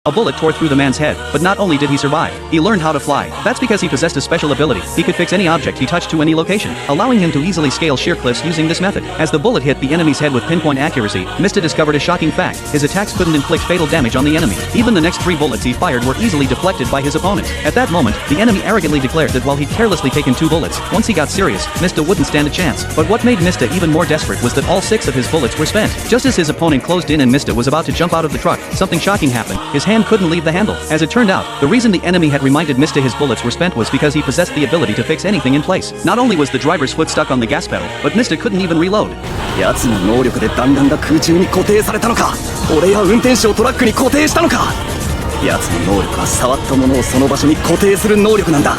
A bullet tore through the man's head, but not only did he survive, he learned how to fly. That's because he possessed a special ability. He could fix any object he touched to any location, allowing him to easily scale sheer cliffs using this method. As the bullet hit the enemy's head with pinpoint accuracy, Mista discovered a shocking fact. His attacks couldn't inflict fatal damage on the enemy. Even the next 3 bullets he fired were easily deflected by his opponent. At that moment, the enemy arrogantly declared that while he'd carelessly taken 2 bullets, once he got serious, Mista wouldn't stand a chance. But what made Mista even more desperate was that all 6 of his bullets were spent. Just as his opponent closed in and Mista was about to jump out of the truck, something shocking happened. His hand couldn't leave the handle. As it turned out, the reason the enemy had reminded Mista his bullets were spent was because he possessed the ability to fix anything in place. Not only was the driver's foot stuck on the gas pedal, but Mista couldn't even reload. 奴の能力で弾丸が空中に固定されたのか。俺や運転手をトラックに固定したのか。奴の能力は触ったものをその場所に固定する能力なんだ。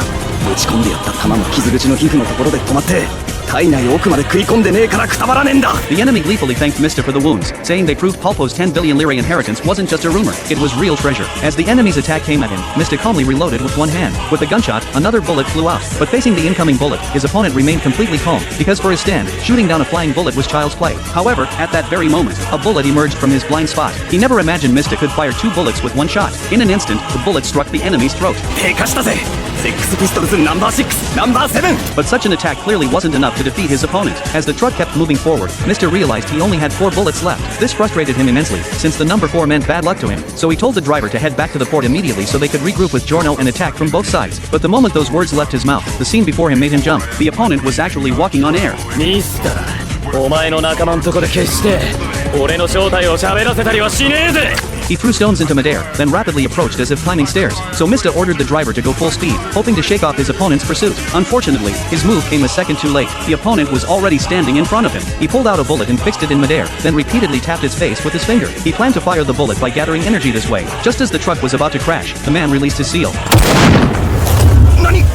打ち込んでやった弾も傷口の皮膚のところで止まって、体内奥まで食い込んでねえからくたばらねえんだ。The enemy gleefully thanked Mista for the wounds, saying they proved Pulpo's 10 billion lira inheritance wasn't just a rumor, it was real treasure. As the enemy's attack came at him, Mista calmly reloaded with one hand. With a gunshot, another bullet flew out, but facing the incoming bullet, his opponent remained completely calm, because for his stand, shooting down a flying bullet was child's play. However, at that very moment, a bullet emerged from his blind spot. He never imagined Mista could fire 2 bullets with one shot. In an instant, the bullet struck the enemy's throat. 低下したぜ。セックスピストルズナンバー6、ナンバー7。But such an attack clearly wasn't enough to defeat his opponent. As the truck kept moving forward, Mista realized he only had 4 bullets left. This frustrated him immensely, since the number 4 meant bad luck to him. So he told the driver to head back to the port immediately so they could regroup with Giorno and attack from both sides. But the moment those words left his mouth, the scene before him made him jump. The opponent was actually walking on air. ミスター、お前の仲間んとこで決して俺の正体を喋らせたりはしねえぜ。 He threw stones into midair, then rapidly approached as if climbing stairs. So Mista ordered the driver to go full speed, hoping to shake off his opponent's pursuit. Unfortunately, his move came a second too late. The opponent was already standing in front of him. He pulled out a bullet and fixed it in midair, then repeatedly tapped his face with his finger. He planned to fire the bullet by gathering energy this way. Just as the truck was about to crash, the man released his seal. 何？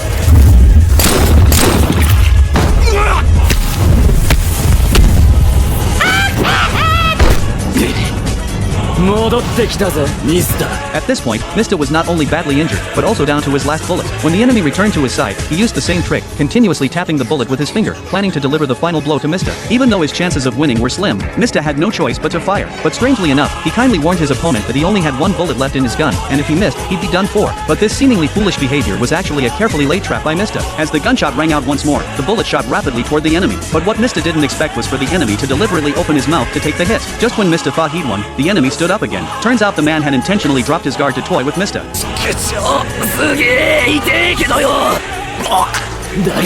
戻ってきたぜ、ミスター。 At this point, Mista was not only badly injured, but also down to his last bullet. When the enemy returned to his side, he used the same trick, continuously tapping the bullet with his finger, planning to deliver the final blow to Mista. Even though his chances of winning were slim, Mista had no choice but to fire. But strangely enough, he kindly warned his opponent that he only had 1 bullet left in his gun, and if he missed, he'd be done for. But this seemingly foolish behavior was actually a carefully laid trap by Mista. As the gunshot rang out once more, the bullet shot rapidly toward the enemy. But what Mista didn't expect was for the enemy to deliberately open his mouth to take the hit. Just when Mista thought he'd won, the enemy stood up again. Turns out the man had intentionally dropped his guard to toy with Mista. すげえ痛えけどよ。だが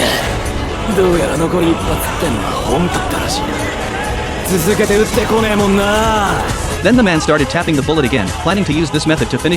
どうやら残り1発ってのは本だったらしいな。続けて撃ってこねえもんな。 Then the man started tapping the bullet again, planning to use this method to finish